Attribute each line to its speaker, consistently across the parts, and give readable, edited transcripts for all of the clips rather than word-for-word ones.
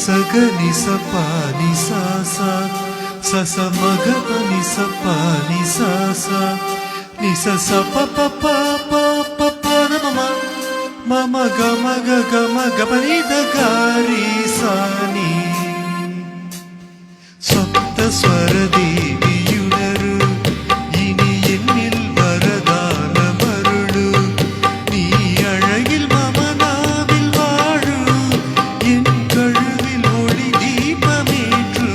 Speaker 1: சக நிச பானி சாசா சச மக பனி சப்பானி சாசா நிச சப பப பப மம மம கம கம கபனி தகாரி சானி சப்த ஸ்வர தேவியுணரு இனி என்னில் வரதான மருளு நீ அழகில் மமனாவில் வாழு என் கழுவில் ஒளி தீபமேற்று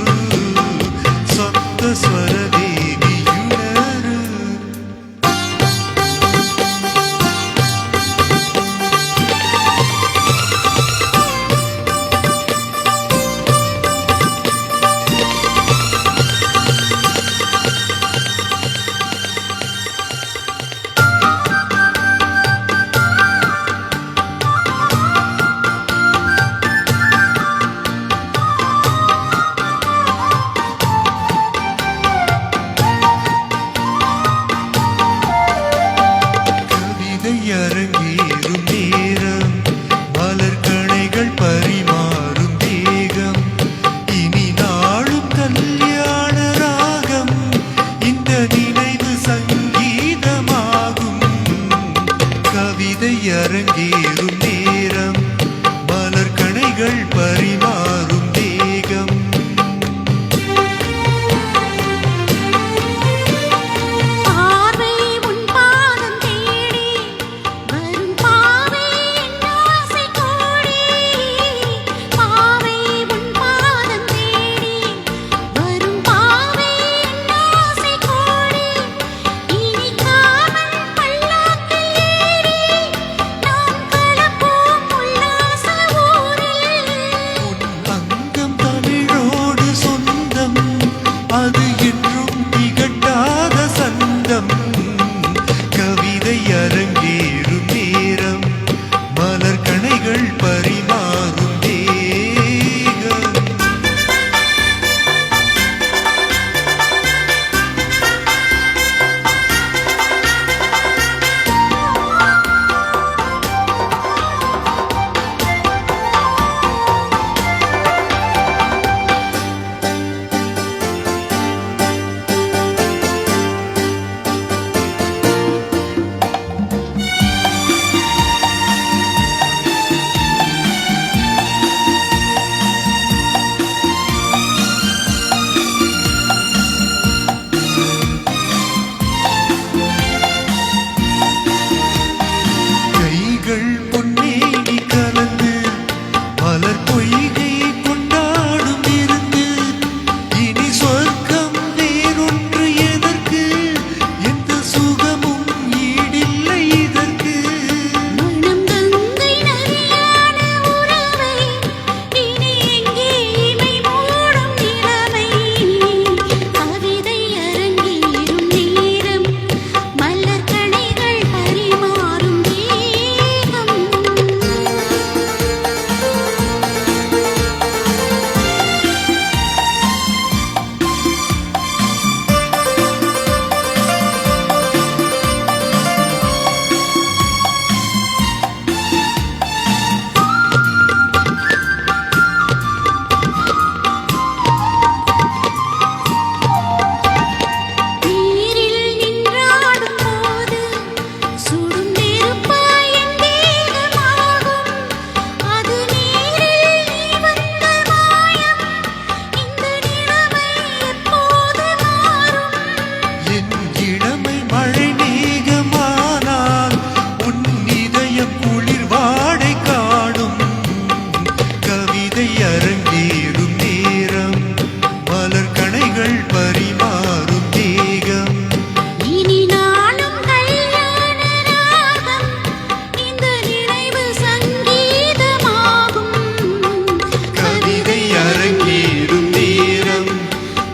Speaker 1: சப்த ஸ்வர தேவியுணரு அரங்கேறும் நேரம் மலர்கணைகள் பரிமாறும் தேகம் இனி நாளும் கல்யாண ராகம் இந்த நினைவு சங்கீதமாகும் கவிதை அரங்கேறும் நேரம் மலர்கணைகள் பரிமாறும் தேகம் அது என்றும் திகட்டாத சந்தம் கவிதை அரங்கேறும் நேரம் மலர்கணைகள் பரிமாறும் தேகம் பொன்னேனி கலந்து மலர் பொய்கை கொண்டாடும் இருந்து இனி சொர்க்கம் வேறொன்று எதற்கு எந்த சுகமும் ஈடில்லை இதற்கு
Speaker 2: மனம் கங்கை நதியான உறவை இனி எங்கே இமை மூடும் நிலவை கவிதை அரங்கேறும் நேரம் மலர்கணைகள் பரிமாறும்
Speaker 1: அரங்கேறும் நேரம் மலர்கணைகள் பரிமாறும் தேகம்
Speaker 2: இனி நாளும் கல்யாண ராகம் இந்த நினைவு சங்கீதமாகும்
Speaker 1: கவிதை அரங்கேறும் நேரம்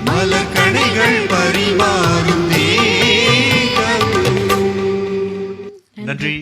Speaker 1: மலர்கணைகள் பரிமாறும் தேகம். நன்றி.